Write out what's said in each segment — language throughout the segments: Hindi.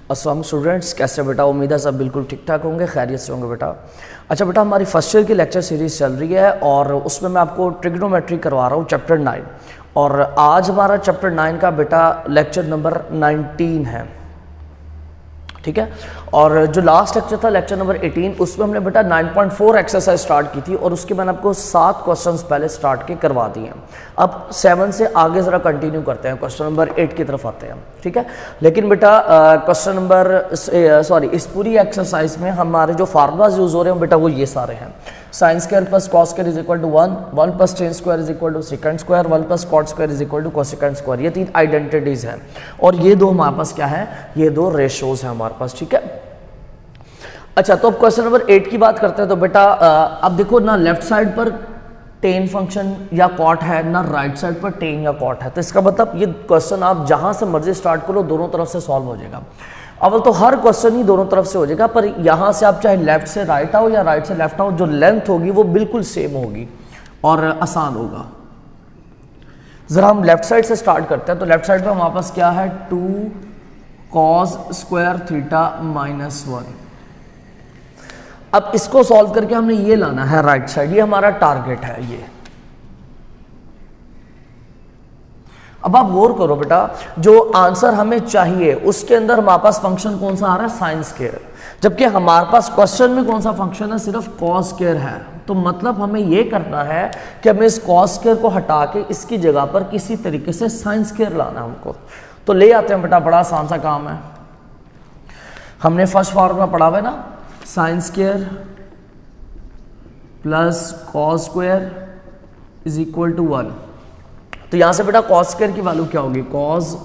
अस्सलाम स्टूडेंट्स, कैसे बेटा? उम्मीद है सब बिल्कुल ठीक ठाक होंगे, खैरियत से होंगे बेटा। अच्छा बेटा, हमारी फर्स्ट ईयर की लेक्चर सीरीज़ चल रही है और उसमें मैं आपको ट्रिग्नोमेट्री करवा रहा हूँ चैप्टर 9, और आज हमारा चैप्टर 9 का बेटा लेक्चर नंबर 19 है, ठीक है। और जो लास्ट लेक्चर था लेक्चर नंबर 18, उसमें हमने बेटा 9.4 एक्सरसाइज स्टार्ट की थी और उसके मैंने आपको 7 क्वेश्चंस पहले स्टार्ट के करवा दिए हैं। अब 7 से आगे ज़रा कंटिन्यू करते हैं, क्वेश्चन नंबर 8 की तरफ आते हैं, ठीक है। लेकिन बेटा क्वेश्चन नंबर इस पूरी एक्सरसाइज में हमारे जो फार्मूलाज यूज़ हो रहे हैं बेटा वो ये सारे हैं। Sine square plus cos square is equal to 1 plus tan square is equal to secant square, 1 plus cot square is equal to cosecant square. ये 3 आइडेंटिटीज हैं और ये दो हमारे पास क्या है, ये 2 रेशोज हैं हमारे पास, ठीक है। अच्छा, तो अब क्वेश्चन नंबर 8 की बात करते हैं। तो बेटा अब देखो ना, लेफ्ट साइड पर टेन फंक्शन या कॉट है, ना राइट साइड पर टेन या कॉट है, तो इसका मतलब ये क्वेश्चन आप जहां से मर्जी स्टार्ट करो दोनों तरफ से सॉल्व हो जाएगा। अव्वल तो हर क्वेश्चन ही दोनों तरफ से हो जाएगा, पर यहां से आप चाहे लेफ्ट से राइट आओ या राइट से लेफ्ट आओ, जो लेंथ होगी वो बिल्कुल सेम होगी और आसान होगा। जरा हम लेफ्ट साइड से स्टार्ट करते हैं। तो लेफ्ट साइड पे हमारे पास क्या है, 2 cos स्क्वायर थीटा माइनस 1। अब इसको सॉल्व करके हमने ये लाना है राइट साइड, ये हमारा टारगेट है ये। अब आप गौर करो बेटा, जो आंसर हमें चाहिए उसके अंदर हमारे पास फंक्शन कौन सा आ रहा है, साइन स्क्वायर, जबकि हमारे पास क्वेश्चन में कौन सा फंक्शन है, सिर्फ कॉस स्क्वायर है। तो मतलब हमें यह करना है कि हमें इस कॉस स्क्वायर को हटा के इसकी जगह पर किसी तरीके से साइन स्क्वायर लाना है हमको। तो ले आते हैं बेटा, बड़ा आसान सा काम है। हमने फर्स्ट फॉर्मूला पढ़ा हुआ है ना, sine square plus cos square is equal to 1। तो यहां से बेटा कॉस स्क्वायर की वैल्यू क्या होगी, cos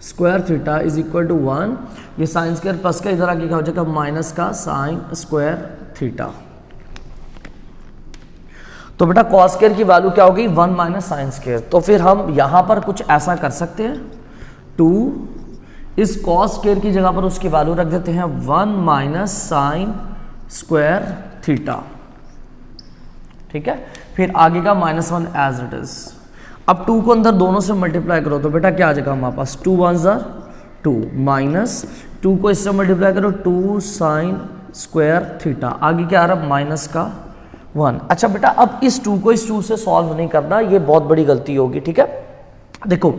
square theta is equal to 1। ये साइन स्क्वायर प्लस का इधर आके क्या हो जाएगा, माइनस का साइन स्क्वायर थीटा। तो बेटा कॉस स्क्वायर की वैल्यू क्या होगी, 1 माइनस साइन स्क्वायर। तो फिर हम यहां पर कुछ ऐसा कर सकते हैं, 2 इस कॉस स्क्वायर की जगह पर उसकी वैल्यू रख देते हैं 1 माइनस साइन स्क्वायर थीटा, ठीक है। फिर आगे का -1 एज इट इज। अब 2 को अंदर दोनों से मल्टीप्लाई करो तो बेटा क्या आ जाएगा हमारे पास, 2 1 ज़ा 2 माइनस 2 को इससे मल्टीप्लाई करो 2 साइन स्क्वायर थीटा, आगे क्या आ रहा है, माइनस का 1। अच्छा बेटा, अब इस 2 को इस 2 से सॉल्व नहीं करना, ये बहुत बड़ी गलती होगी, ठीक है। देखो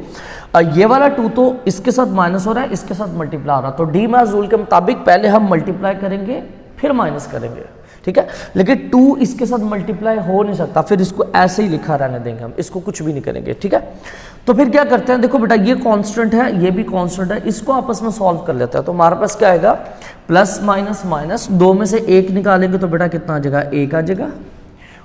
ये वाला 2 तो इसके साथ माइनस हो रहा है, इसके साथ मल्टीप्लाई हो रहा है, तो डी मैथ्स रूल के मुताबिक पहले हम मल्टीप्लाई करेंगे फिर माइनस करेंगे, ठीक है। लेकिन 2 इसके साथ मल्टीप्लाई हो नहीं सकता, फिर इसको ऐसे ही लिखा रहने देंगे हम, इसको कुछ भी नहीं करेंगे, ठीक है। तो फिर क्या करते हैं, देखो बेटा ये कांस्टेंट है, ये भी कांस्टेंट है, इसको आपस में सॉल्व कर लेते हैं। तो हमारे पास क्या आएगा, प्लस माइनस माइनस, 2 में से 1 निकालेंगे तो बेटा कितना आ जाएगा, 1 आ जाएगा,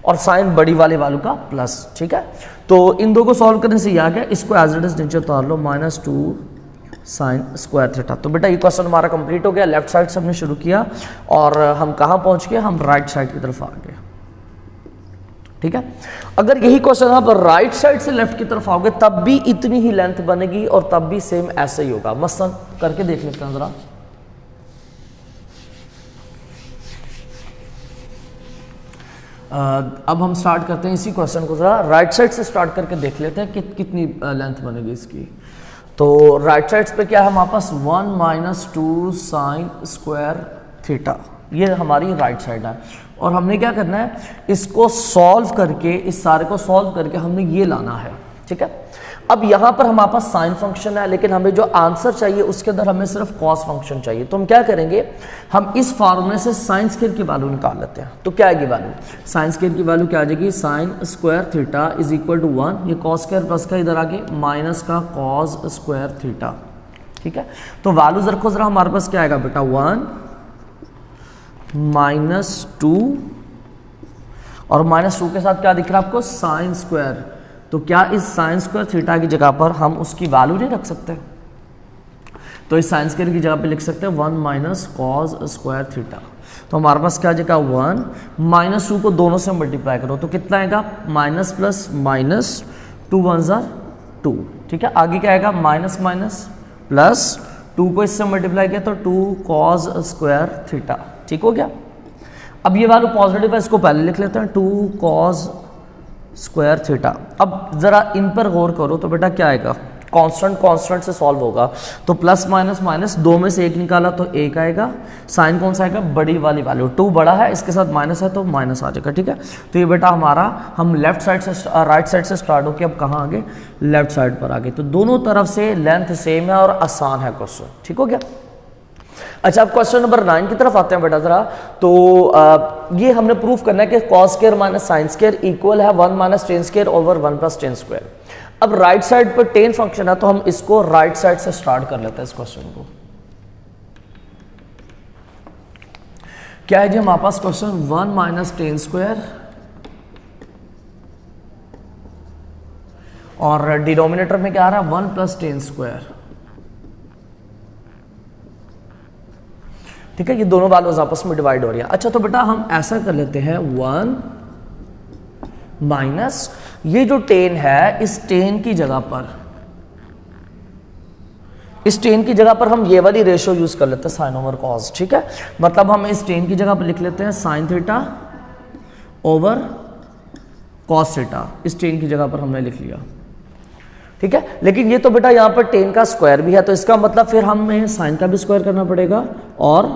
और साइन बड़ी वाले वालों का प्लस, ठीक है। तो इन दो को सॉल्व करने से ये आ गया, इसको एज इट इज नीचे उतार लो, -2 साइन स्क्वायर थीटा। तो बेटा ये क्वेश्चन हमारा कंप्लीट हो गया। लेफ्ट साइड से हमने शुरू किया और हम कहाँ पहुंच गए, हम राइट साइड की तरफ आ गए, ठीक है। अगर यही क्वेश्चन आप राइट साइड से लेफ्ट की तरफ आओगे तब भी इतनी ही लेंथ बनेगी और तब भी सेम ऐसे ही होगा। मसलन करके देख लेते हैं जरा। अब हम स्टार्ट करते हैं इसी क्वेश्चन को, जरा राइट साइड से स्टार्ट करके देख लेते हैं कि कितनी लेंथ बनेगी इसकी। तो राइट साइड पे क्या है हमारे पास, 1 माइनस 2 साइन स्क्वायर थीटा, ये हमारी राइट साइड है। और हमने क्या करना है, इसको सॉल्व करके, इस सारे को सॉल्व करके हमने ये लाना है, ठीक है। अब यहाँ पर हमारे पास साइन फंक्शन है, लेकिन हमें जो आंसर चाहिए उसके अंदर हमें सिर्फ कॉस फंक्शन चाहिए। तो हम क्या करेंगे, हम इस फार्मूले से साइन स्क्वायर की वैल्यू निकाल लेते हैं। तो क्या आएगी वैल्यू, साइन स्क्वायर की वैल्यू क्या आ जाएगी, sine square theta is equal to 1, ये कॉस स्क्वायर प्लस का इधर आगे माइनस का कॉस स्क्वायर थीटा, ठीक है। तो वैल्यूज रखो जरा, हमारे पास क्या आएगा बेटा, 1 -2 और -2 के साथ क्या दिख रहा है आपको, साइन स्क्वायर। तो क्या इस साइन स्क्वायर थीटा की जगह पर हम उसकी वैल्यू नहीं रख सकते, तो इस साइन स्क्वायर की जगह पे लिख सकते हैं 1 माइनस कॉस स्क्वायर थीटा। तो हमारे पास क्या आ जाएगा, 1 -2 को दोनों से मल्टीप्लाई करो तो कितना आएगा, माइनस प्लस माइनस, 2 1 ज़ा 2, ठीक है। आगे क्या आएगा, माइनस माइनस प्लस, 2 को इससे मल्टीप्लाई किया तो 2 कॉस स्क्वायर थीटा, ठीक हो गया। अब ये वैल्यू पॉजिटिव है, इसको पहले लिख लेते हैं, 2 कॉस स्क्वायर थीटा। अब जरा इन पर गौर करो तो बेटा क्या आएगा, कांस्टेंट कांस्टेंट से सॉल्व होगा, तो प्लस माइनस माइनस 2 में से 1 निकाला तो 1 आएगा, साइन कौन सा आएगा, बड़ी वाली वैल्यू 2 बड़ा है, इसके साथ माइनस है तो माइनस आ जाएगा, ठीक है। तो ये बेटा हमारा हम लेफ्ट साइड से राइट साइड से स्टार्ट होकर अब कहाँ आगे, लेफ्ट साइड पर आगे। तो दोनों तरफ से लेंथ सेम है और आसान है क्वेश्चन, ठीक हो गया। अच्छा, अब क्वेश्चन नंबर 9 की तरफ आते हैं बेटा जरा। तो ये हमने प्रूफ करना है कि cos square minus sine square equal है 1 minus ten square over 1 plus tan square. अब राइट साइड पर टेन फंक्शन है तो हम इसको राइट साइड से स्टार्ट कर लेते हैं इस क्वेश्चन को। क्या है जी हमारे पास क्वेश्चन, 1 माइनस टेन स्क्वायर और डिनोमिनेटर में क्या आ रहा है 1 प्लस टेन स्क्वायर, ठीक है। ये दोनों वैल्यूज आपस में डिवाइड हो रही है। अच्छा, तो बेटा हम ऐसा कर लेते हैं 1 माइनस ये जो टेन है, इस टेन की जगह पर, इस टेन की जगह पर हम ये वाली रेशियो यूज कर लेते हैं साइन ओवर कॉस, ठीक है। मतलब हम इस टेन की जगह पर लिख लेते हैं sine theta over cos theta, इस टेन की जगह पर हमने लिख लिया, ठीक है। लेकिन ये तो बेटा यहाँ पर टेन का स्क्वायर भी है, तो इसका मतलब फिर हमें साइन का भी स्क्वायर करना पड़ेगा और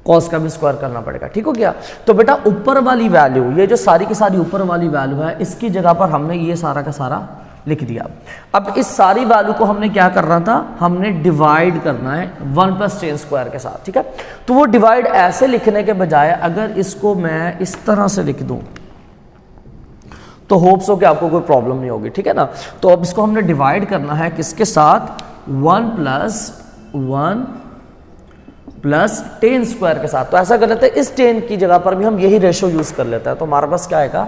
कॉस का भी स्क्वायर करना पड़ेगा, ठीक हो गया। तो बेटा ऊपर वाली वैल्यू, ये जो सारी की सारी ऊपर वाली वैल्यू है, इसकी जगह पर हमने ये सारा का सारा लिख दिया। अब इस सारी वैल्यू को हमने क्या करना था, हमने डिवाइड करना है 1 प्लस टेन स्क्वायर के साथ, ठीक है। तो वो डिवाइड ऐसे लिखने के बजाय अगर इसको मैं इस तरह से लिख दूं तो होप्स हो कि आपको कोई प्रॉब्लम नहीं होगी, ठीक है ना। तो अब इसको हमने डिवाइड करना है किसके साथ, 1 प्लस टेन स्क्वायर के साथ। तो ऐसा कर लेते हैं, इस टेन की जगह पर भी हम यही रेशियो यूज कर लेते हैं। तो हमारे पास क्या आएगा,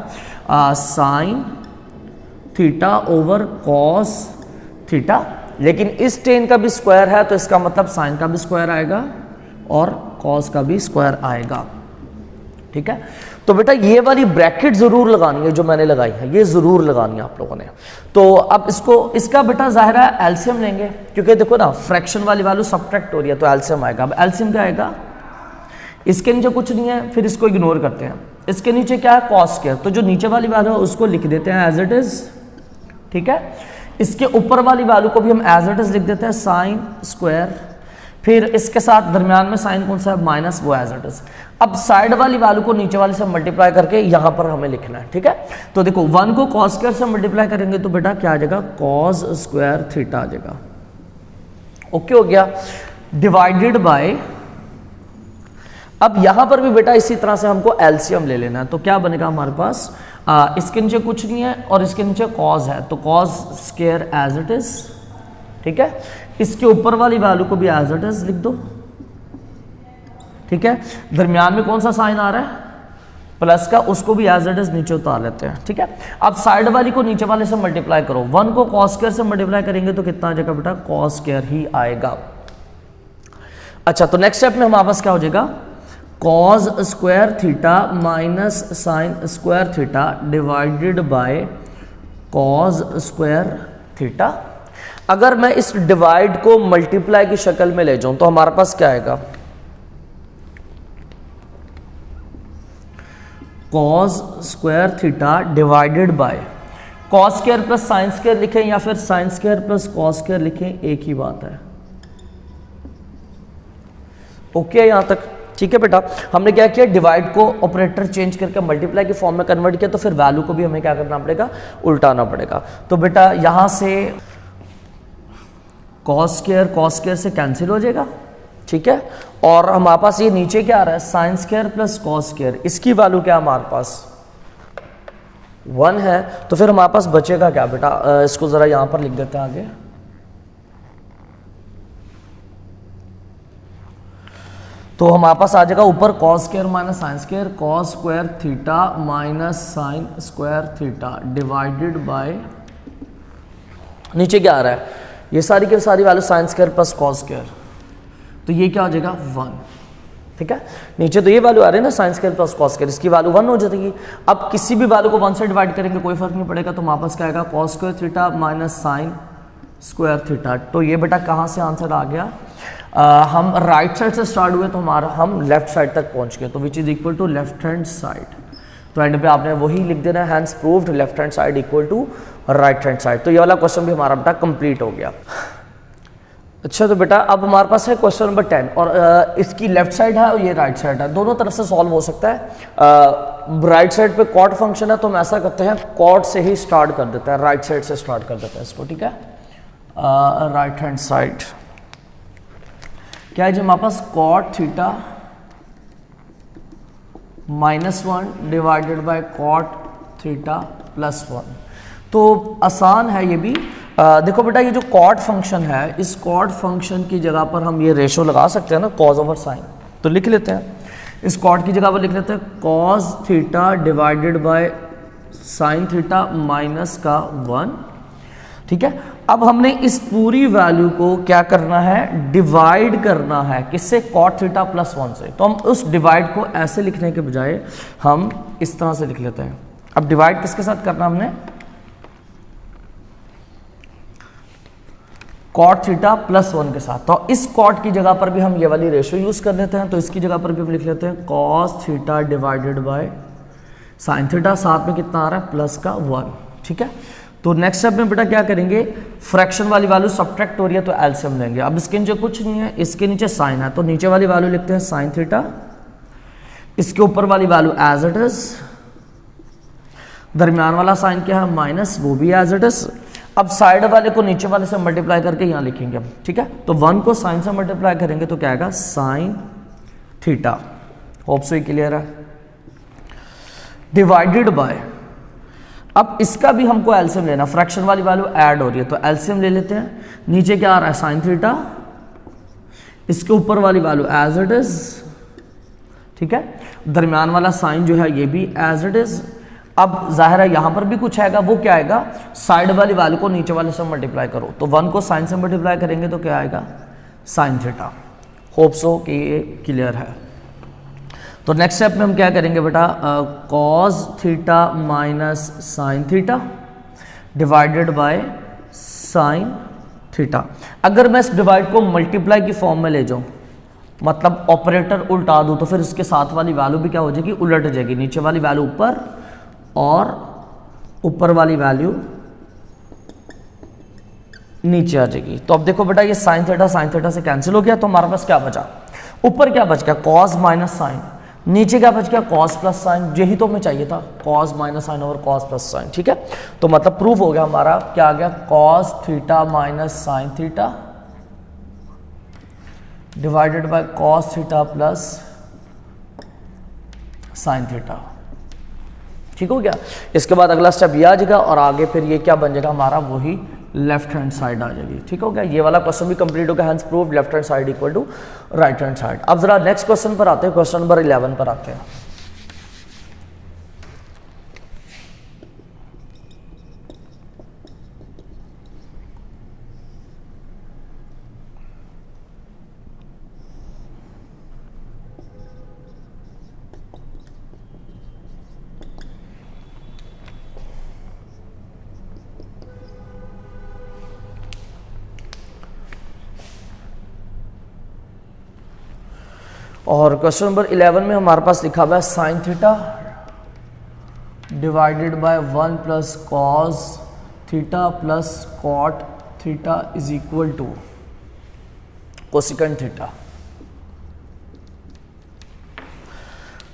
sine theta over cos theta, लेकिन इस टेन का भी स्क्वायर है तो इसका मतलब साइन का भी स्क्वायर आएगा और कॉस का भी स्क्वायर आएगा, ठीक है। तो बेटा ये वाली ब्रैकेट जरूर लगानी है जो मैंने लगाई है, ये जरूर लगानी है आप लोगों ने। तो अब इसका बेटा जाहिर है एलसीएम लेंगे, क्योंकि देखो ना फ्रैक्शन वाली वैल्यू सब्ट्रैक्ट हो रही है तो एलसीएम आएगा। अब एलसीएम क्या आएगा, इसके नीचे कुछ नहीं है, फिर इसको इग्नोर करते हैं। इसके नीचे क्या है, कॉस स्क्वायर, तो जो नीचे वाली वैल्यू है उसको लिख देते हैं एज इट इज, ठीक है। इसके ऊपर वाली वैल्यू को भी हम एज इट इज लिख देते हैं साइन स्क्वायर, फिर इसके साथ दरमियान में साइन कौन सा है, माइनस, वो एज इट इज। अब साइड वाली वैल्यू को नीचे वाले से मल्टीप्लाई करके यहां पर हमें लिखना है, ठीक है। तो देखो 1 को कॉस स्क्वायर से मल्टीप्लाई करेंगे तो बेटा क्या आ जाएगा, कॉस स्क्वायर थीटा आ जाएगा, ओके हो गया, डिवाइडेड बाय। अब यहां पर भी बेटा इसी तरह से हमको एलसीएम ले लेना है, तो क्या बनेगा हमारे पास, इसके नीचे कुछ नहीं है और इसके नीचे कॉस है, तो cos square as it is, ठीक है। इसके ऊपर वाली वैल्यू को भी एज इट इज लिख दो, ठीक है। दरमियान में कौन सा साइन आ रहा है, प्लस का, उसको भी एज इट इज नीचे उतार लेते हैं, ठीक है। अब साइड वाली को नीचे वाले से मल्टीप्लाई करो, 1 को कॉस स्क्वायर से मल्टीप्लाई करेंगे तो कितना आ जाएगा बेटा, कॉस स्क्वायर ही आएगा। अच्छा, तो नेक्स्ट स्टेप में हमारे पास क्या हो जाएगा, cos square theta minus sine square theta divided by cos square theta. अगर मैं इस डिवाइड को मल्टीप्लाई की शक्ल में ले जाऊं तो हमारे पास क्या आएगा, cos square theta divided by cos square plus sine square लिखें या फिर sign square plus cos square लिखें, एक ही बात है, ओके यहां तक, ठीक है बेटा। हमने क्या किया, डिवाइड को ऑपरेटर चेंज करके मल्टीप्लाई की फॉर्म में कन्वर्ट किया, तो फिर वैल्यू को भी हमें क्या करना पड़ेगा, उल्टाना पड़ेगा। तो बेटा यहां से कॉस स्क्वायर से कैंसिल हो जाएगा, ठीक है। और हमारे पास ये नीचे क्या आ रहा है, sign square plus cos square, इसकी वैल्यू क्या हमारे पास 1 है, तो फिर हमारे पास बचेगा क्या बेटा, इसको जरा यहां पर लिख देते हैं आगे। तो हमारे पास आ जाएगा ऊपर cos square minus sine square, cos square theta minus sine square theta divided bye, नीचे क्या आ रहा है, ये सारी की सारी value sine square plus cos square, तो ये क्या हो जाएगा 1, ठीक है। नीचे तो ये वैल्यू आ रही है ना sine square plus cos square, इसकी वैल्यू 1 हो जाएगी। अब किसी भी वैल्यू को 1 से डिवाइड करेंगे कोई फर्क नहीं पड़ेगा, तो हमारे पास क्या आएगा, cos square theta minus sine square theta. तो ये बेटा कहाँ से आंसर आ गया, हम राइट साइड से स्टार्ट हुए तो हम लेफ्ट साइड तक पहुंच गए, तो which is equal to left hand side. तो एंड पे आपने वही लिख देना, hence proved left hand side equal to right hand side. तो ये वाला क्वेश्चन भी हमारा बेटा कंप्लीट हो गया। अच्छा तो बेटा अब हमारे पास है क्वेश्चन नंबर 10 और इसकी लेफ्ट साइड है और ये राइट साइड है, दोनों तरफ से सॉल्व हो सकता है। राइट साइड पे कॉट फंक्शन है तो हम ऐसा करते हैं कॉट से ही स्टार्ट कर देते हैं, राइट साइड से स्टार्ट कर देते हैं इसको, ठीक है। राइट हैंड साइड क्या है जी हमारे पास, cot theta -1 divided by cot theta +1। तो आसान है ये भी। देखो बेटा ये जो कॉट फंक्शन है, इस कॉट फंक्शन की जगह पर हम ये रेशो लगा सकते हैं ना, कॉज ओवर साइन, तो लिख लेते हैं। इस कॉट की जगह पर लिख लेते हैं cos theta divided by sine theta -1, ठीक है। अब हमने इस पूरी वैल्यू को क्या करना है, डिवाइड करना है, किससे, कॉट थीटा +1 से। तो हम उस डिवाइड को ऐसे लिखने के बजाय हम इस तरह से लिख लेते हैं। अब डिवाइड किसके साथ करना हमने, कॉट थीटा +1 के साथ। तो इस कॉट की जगह पर भी हम ये वाली रेशो यूज कर लेते हैं, तो इसकी जगह पर भी हम लिख लेते हैं cos theta divided by sine theta, साथ में कितना आ रहा है +1, ठीक है। तो नेक्स्ट स्टेप में बेटा क्या करेंगे, फ्रैक्शन वाली वैल्यू सब्ट्रैक्ट हो रही है तो एलसीएम लेंगे। अब इसके नीचे कुछ नहीं है, इसके नीचे साइन है तो नीचे वाली वैल्यू लिखते हैं साइन थीटा, इसके ऊपर वाली वैल्यू एज इट इज, दरमियान वाला साइन क्या है माइनस, वो भी एज इट इज। अब साइड वाले को नीचे वाले से मल्टीप्लाई करके यहां लिखेंगे हम, ठीक है। तो 1 को साइन से मल्टीप्लाई करेंगे तो क्या आएगा, sine theta. Hope so clear है। डिवाइडेड बाय, अब इसका भी हमको एलसीएम लेना, फ्रैक्शन वाली वैल्यू ऐड हो रही है तो एलसीएम ले लेते हैं। नीचे क्या आ रहा है साइन थीटा, इसके ऊपर वाली वैल्यू एज इट इज, ठीक है। दरमियान वाला साइन जो है ये भी एज इट इज। अब जाहिर है यहां पर भी कुछ आएगा, वो क्या आएगा, साइड वाली वैल्यू को नीचे वाले से मल्टीप्लाई करो, तो 1 को साइन से मल्टीप्लाई करेंगे तो क्या आएगा, साइन थीटा। होप सो कि ये क्लियर है। तो नेक्स्ट स्टेप में हम क्या करेंगे बेटा, cos theta minus sign theta divided by sine theta. अगर मैं इस डिवाइड को मल्टीप्लाई की फॉर्म में ले जाऊं, मतलब ऑपरेटर उल्टा दूं, तो फिर इसके साथ वाली वैल्यू भी क्या हो जाएगी, उलट जाएगी, नीचे वाली वैल्यू ऊपर और ऊपर वाली वैल्यू नीचे आ जाएगी। तो अब देखो बेटा ये साइन थीटा से कैंसिल हो गया, तो हमारे पास क्या बचा, ऊपर क्या बच गया, कॉस माइनस साइन, नीचे क्या बच गया, कॉस प्लस साइन। यही तो हमें चाहिए था, cos minus sine over cos plus sine, ठीक है। तो मतलब प्रूफ हो गया हमारा, क्या आ गया, cos theta minus sign theta divided by cos theta plus sine theta, ठीक हो गया। इसके बाद अगला स्टेप ये आ जाएगा और आगे फिर ये क्या बन जाएगा हमारा, वही लेफ्ट हैंड साइड आ जाएगी, ठीक हो गया। ये वाला क्वेश्चन भी कंप्लीट हो गया, hence proved left hand side equal to right hand side. अब जरा नेक्स्ट क्वेश्चन पर आते हैं, क्वेश्चन नंबर 11 पर आते हैं। और क्वेश्चन नंबर 11 में हमारे पास लिखा हुआ है sine theta divided by 1 plus cos theta plus cot theta is equal to cosecant theta,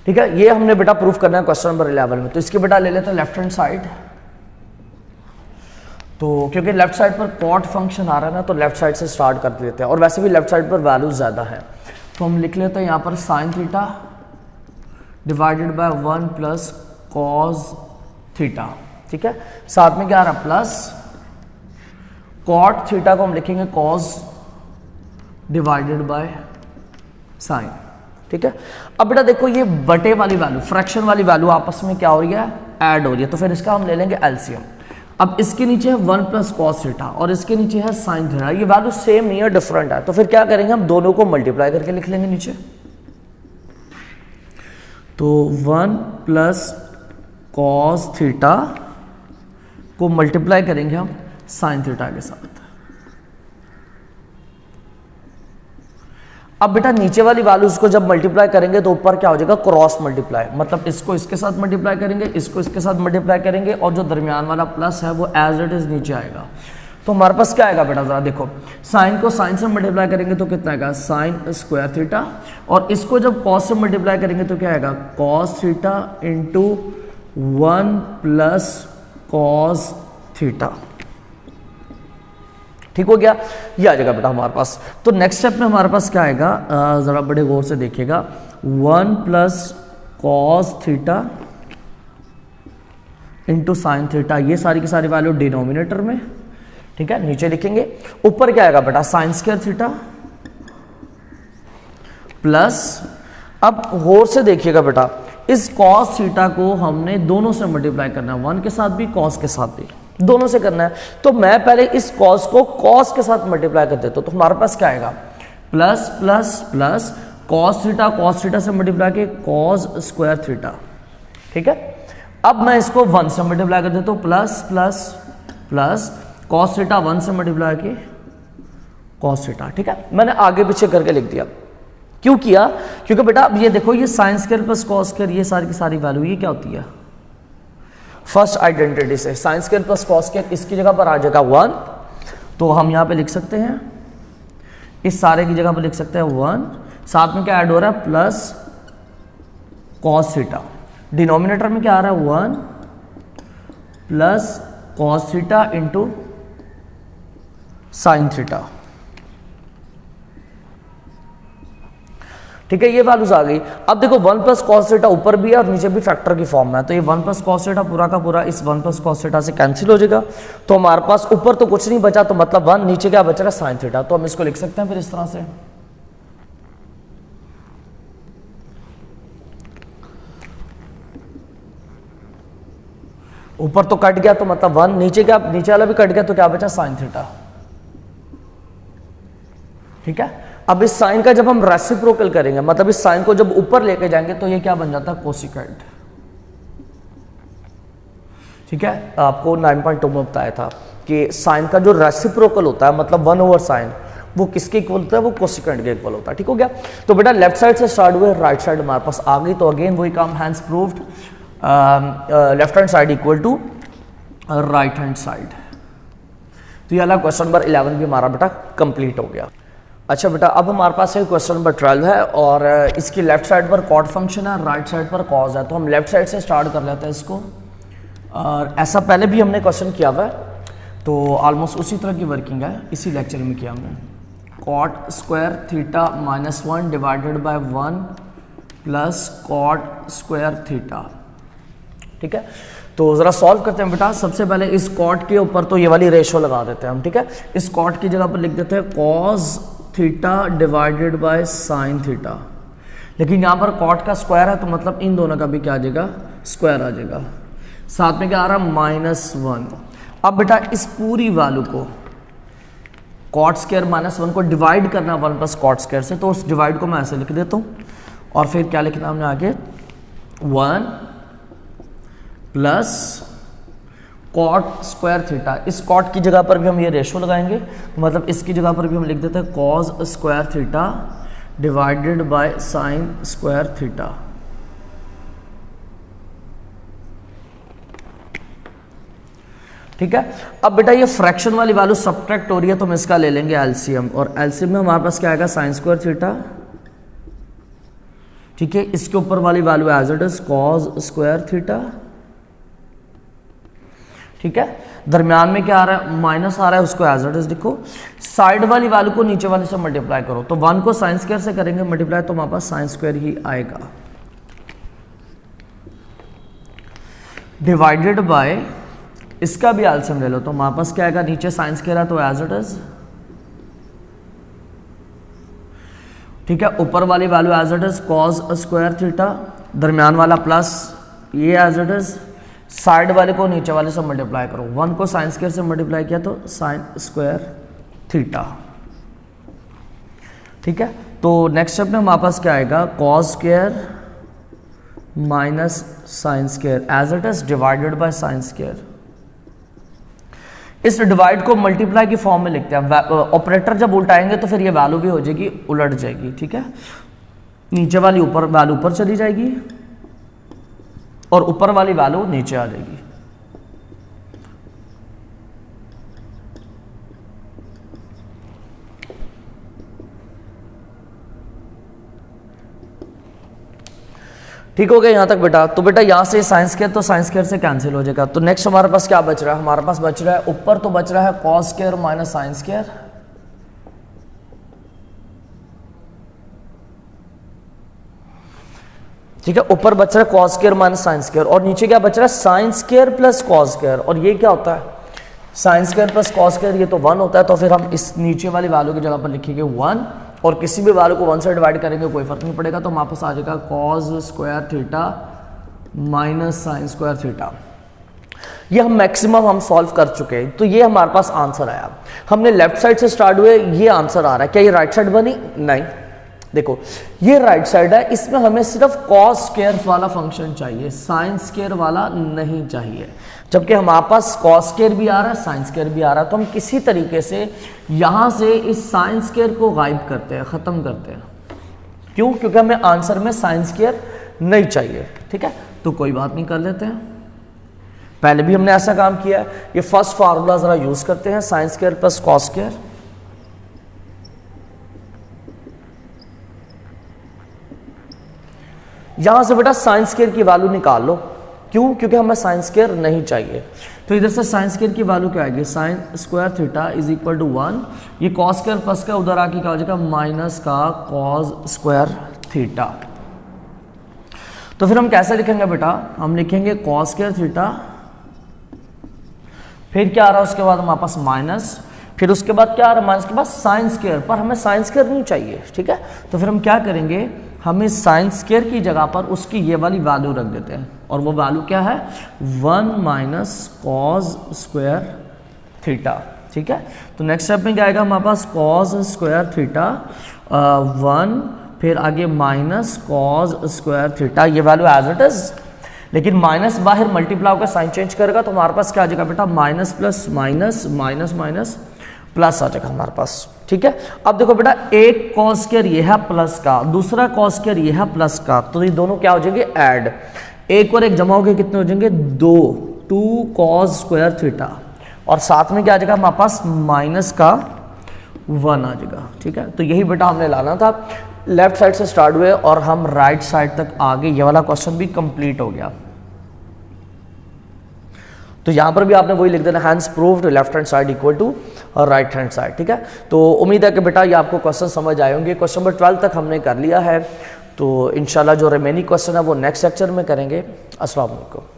ठीक है। ये हमने बेटा प्रूफ करना है क्वेश्चन नंबर 11 में। तो इसके बेटा ले लेते हैं लेफ्ट हैंड साइड, तो क्योंकि लेफ्ट साइड पर कॉट फंक्शन आ रहा है ना, तो लेफ्ट साइड से स्टार्ट कर देते हैं, और वैसे भी लेफ्ट साइड पर वैल्यू ज्यादा है, तो हम लिख लेते हैं यहाँ पर sign theta divided by 1 plus cos theta, ठीक है। साथ में क्या आ रहा है प्लस कॉट थीटा को हम लिखेंगे कॉस डिवाइडेड बाय साइन, ठीक है। अब बेटा देखो ये बटे वाली वैल्यू, फ्रैक्शन वाली वैल्यू आपस में क्या हो रही है, ऐड हो रही है, तो फिर इसका हम ले लेंगे एलसीएम। अब इसके नीचे है 1 प्लस कॉस थीटा और इसके नीचे है साइन थीटा, ये वैल्यू सेम नहीं है, डिफरेंट है, तो फिर क्या करेंगे हम दोनों को मल्टीप्लाई करके लिख लेंगे नीचे। तो 1 प्लस कॉस थीटा को मल्टीप्लाई करेंगे हम साइन थीटा के साथ। अब बेटा नीचे वाली वैल्यूज को जब मल्टीप्लाई करेंगे तो ऊपर क्या हो जाएगा, क्रॉस मल्टीप्लाई, मतलब इसको इसके साथ मल्टीप्लाई करेंगे, इसको इसके साथ मल्टीप्लाई करेंगे, और जो दरमियान वाला प्लस है वो एज इट इज नीचे आएगा। तो हमारे पास क्या आएगा बेटा, जरा देखो, साइन को साइन से मल्टीप्लाई करेंगे तो कितना आएगा, साइन स्क्वायर थीटा, और इसको जब कॉस से मल्टीप्लाई करेंगे तो क्या आएगा, cos theta into 1 plus cos theta. ठीक हो गया, ये आ जाएगा बेटा हमारे पास। तो नेक्स्ट स्टेप में हमारे पास क्या आएगा, जरा बड़े गौर से देखिएगा, 1 plus cos theta into sine theta, ये सारी की सारी वैल्यू डिनोमिनेटर में, ठीक है, नीचे लिखेंगे। ऊपर क्या आएगा बेटा, साइन स्क्वायर थीटा प्लस, अब गौर से देखिएगा बेटा, इस कॉस थीटा को हमने दोनों से मल्टीप्लाई करना है, 1 के साथ भी कॉस के साथ भी, दोनों से करना है। तो मैं पहले इस कॉस को कॉस के साथ मल्टीप्लाई कर देता हूं, तो हमारे पास क्या आएगा, plus plus plus cos theta से मल्टीप्लाई के कॉस स्क्वायर थीटा, ठीक है। अब मैं इसको 1 से मल्टीप्लाई कर देता हूं, plus plus plus cos theta 1 से मल्टीप्लाई के कॉस थीटा, ठीक है। मैंने आगे पीछे करके लिख दिया, क्यों किया, क्योंकि बेटा अब ये देखो, ये sign square plus cos square, ये सारी की सारी वैल्यू ये क्या होती है, फर्स्ट आइडेंटिटी से, sign square plus cos square, इसकी जगह पर आ जाएगा 1, तो हम यहां पे लिख सकते हैं, इस सारे की जगह पर लिख सकते हैं 1, साथ में क्या ऐड हो रहा है, प्लस कॉस थीटा, डिनोमिनेटर में क्या आ रहा है, 1 plus cos theta into sine theta, ठीक है, ये वैल्यूज आ गई। अब देखो 1 प्लस कॉस थीटा ऊपर भी है और नीचे भी फैक्टर की फॉर्म में है, तो ये 1 प्लस कॉस थीटा पूरा का पूरा इस 1 प्लस कॉस थीटा से कैंसिल हो जाएगा, तो हमारे पास ऊपर तो कुछ नहीं बचा, तो मतलब 1, नीचे क्या बचेगा, साइन थीटा, तो हम इसको लिख सकते हैं फिर इस तरह से, ऊपर तो कट गया तो मतलब 1, नीचे क्या, नीचे वाला भी कट गया तो क्या बचा, साइन थीटा, ठीक है। अब इस साइन का जब हम रेसिप्रोकल करेंगे, मतलब इस साइन को जब ऊपर लेके जाएंगे तो ये क्या बन जाता है, कोसिकेंट, ठीक है। आपको 9.2 में बताया था कि साइन का जो रेसिप्रोकल होता है, मतलब 1 ओवर साइन, वो किसके इक्वल होता है, वो कोसिकेंट के इक्वल होता है, ठीक हो गया। तो बेटा लेफ्ट साइड से स्टार्ट हुए, राइट साइड हमारे पास आ गई, तो अगेन वही काम, hence proved, left hand side equal to right hand side. तो ये वाला क्वेश्चन नंबर 11 भी हमारा बेटा कंप्लीट हो गया। अच्छा बेटा, अब हमारे पास है क्वेश्चन नंबर 12 है, और इसकी लेफ्ट साइड पर कॉट फंक्शन है, राइट साइड पर कॉज है, तो हम लेफ्ट साइड से स्टार्ट कर लेते हैं इसको, और ऐसा पहले भी हमने क्वेश्चन किया हुआ है, तो ऑलमोस्ट उसी तरह की वर्किंग है, इसी लेक्चर में किया हमने। Cot square theta -1 divided by 1 plus cot square theta, ठीक है। तो ज़रा सॉल्व करते हैं बेटा। सबसे पहले इस कॉट के ऊपर तो ये वाली रेशो लगा देते हैं हम, ठीक है। इस कॉट की जगह पर लिख देते हैं cos theta divided by sine theta, लेकिन यहाँ पर कॉट का स्क्वायर है तो मतलब इन दोनों का भी क्या आ जाएगा, स्क्वायर आ जाएगा, साथ में क्या आ रहा है, -1। अब बेटा इस पूरी वैल्यू को कॉट स्क्वायर -1 को डिवाइड करना 1 प्लस कॉट स्क्वायर से, तो उस डिवाइड को मैं ऐसे लिख देता हूँ, और फिर क्या लिखना हमने आगे, 1 प्लस कॉट स्क्वायर थीटा, इस कॉट की जगह पर भी हम ये रेशो लगाएंगे, मतलब इसकी जगह पर भी हम लिख देते हैं cos square theta divided by sine square theta, ठीक है। अब बेटा ये फ्रैक्शन वाली वैल्यू सब्ट्रैक्ट हो रही है, तो हम इसका ले लेंगे एलसीएम, और एलसीएम में हमारे पास क्या आएगा, साइन स्क्वायर थीटा, ठीक है। इसके ऊपर वाली value as it is cos square theta, ठीक है। दरमियान में क्या आ रहा है, माइनस आ रहा है, उसको एज इट इज लिखो, साइड वाली वैल्यू को नीचे वाले से मल्टीप्लाई करो, तो 1 को साइन स्क्वायर से करेंगे मल्टीप्लाई, तो हमारे पास साइन स्क्वायर ही आएगा, डिवाइडेड बाय, इसका भी एलसीएम ले लो, तो हमारे पास क्या आएगा, नीचे साइन स्क्वायर है तो एज इट इज, ठीक है। ऊपर वाली value as it is cos square theta, दरमियान वाला प्लस, ये एज इट इज, साइड वाले को नीचे वाले से मल्टीप्लाई करो, 1 को साइन स्क्वायर से मल्टीप्लाई किया तो साइन स्क्वायर थीटा, ठीक है। तो नेक्स्ट स्टेप में हमारे पास क्या आएगा, cos square minus sine square as it is divided by sine square, इस डिवाइड को मल्टीप्लाई की फॉर्म में लिखते हैं, ऑपरेटर जब उल्टाएंगे तो फिर ये वैल्यू भी हो जाएगी, उलट जाएगी, ठीक है। नीचे वाली ऊपर वैल्यू ऊपर चली जाएगी और ऊपर वाली वैल्यू नीचे आ जाएगी। ठीक हो गया यहां तक बेटा। तो बेटा यहां से साइंस स्क्वायर तो साइंस स्क्वायर से कैंसिल हो जाएगा। तो नेक्स्ट हमारे पास क्या बच रहा है, हमारे पास बच रहा है ऊपर तो बच रहा है cos square minus sine square, ठीक है। ऊपर बच रहा है cos square minus sine square और नीचे क्या बच रहा है sign square plus cos square. और ये क्या होता है sign square plus cos square, ये तो 1 होता है। तो फिर हम इस नीचे वाली वैल्यू की जगह पर लिखेंगे 1 और किसी भी वैल्यू को 1 से डिवाइड करेंगे कोई फर्क नहीं पड़ेगा। तो हमारे पास आ जाएगा cos square theta minus sine square theta. ये हम मैक्सिमम हम सॉल्व कर चुके हैं। तो ये हमारे पास आंसर आया। हमने लेफ्ट साइड से स्टार्ट हुए, ये आंसर आ रहा है। क्या ये राइट साइड बनी? नहीं, देखो ये राइट साइड है, इसमें हमें सिर्फ कॉस स्क्वायर वाला फंक्शन चाहिए, साइन स्क्वायर वाला नहीं चाहिए। जबकि हमारे पास कॉस स्क्वायर भी आ रहा है, साइन स्क्वायर भी आ रहा है। तो हम किसी तरीके से यहां से इस साइन स्क्वायर को गायब करते हैं, खत्म करते हैं। क्यों? क्योंकि हमें आंसर में साइन स्क्वायर नहीं चाहिए, ठीक है। तो कोई बात नहीं, कर लेते हैं। पहले भी हमने ऐसा काम किया है। ये फर्स्ट फार्मूला जरा यूज करते हैं, sine square plus cos square. यहां से बेटा साइन स्क्वायर की वैल्यू निकाल लो। क्यों? क्योंकि हमें साइन स्क्वायर नहीं चाहिए। तो इधर से साइन स्क्वायर की वैल्यू क्या आएगी, sine square theta is equal to 1। ये कॉस स्क्वायर प्लस का उधर आके क्या हो जाएगा माइनस का कॉस स्क्वायर थीटा। तो फिर हम कैसे लिखेंगे बेटा, हम लिखेंगे कॉस स्क्वायर थीटा, फिर क्या आ रहा है उसके बाद हमारे पास माइनस, फिर उसके बाद क्या आ रहा है माइनस के बाद साइन स्क्वायर। पर हमें साइन स्क्वायर नहीं चाहिए, ठीक है। तो फिर हम क्या करेंगे, हम इस साइन स्क्वायर की जगह पर उसकी ये वाली वैल्यू रख देते हैं। और वो वैल्यू क्या है 1 माइनस कॉस स्क्वायर थीटा, ठीक है। तो नेक्स्ट स्टेप में क्या आएगा हमारे पास कॉस स्क्वायर थीटा 1, फिर आगे माइनस कॉस स्क्वायर थीटा, ये वैल्यू एज इट इज। लेकिन माइनस बाहर मल्टीप्लाई होकर साइन चेंज करेगा तो हमारे पास क्या आ जाएगा बेटा minus plus minus minus minus plus आ जाएगा हमारे पास, ठीक है। अब देखो बेटा एक कॉस स्क्वायर ये है प्लस का, दूसरा कॉस स्क्वायर ये है प्लस का। तो ये दोनों क्या हो जाएंगे ऐड, एक और एक जमा हो गए कितने हो जाएंगे 2 कॉस स्क्वायर थीटा। और साथ में क्या आ जाएगा हमारे पास माइनस का 1 आ जाएगा, ठीक है। तो यही बेटा हमने लाना था। लेफ्ट साइड से स्टार्ट हुए और हम राइट साइड तक आगे, ये वाला क्वेश्चन भी कंप्लीट हो गया। तो यहां पर भी आपने वही लिख देना, hence proved left hand side equal to right hand side, ठीक है। तो उम्मीद है कि बेटा ये आपको क्वेश्चन समझ आए होंगे। क्वेश्चन नंबर 12 तक हमने कर लिया है। तो इंशाल्लाह जो रिमेनिंग क्वेश्चन है वो नेक्स्ट लेक्चर में करेंगे। अस्सलाम वालेकुम।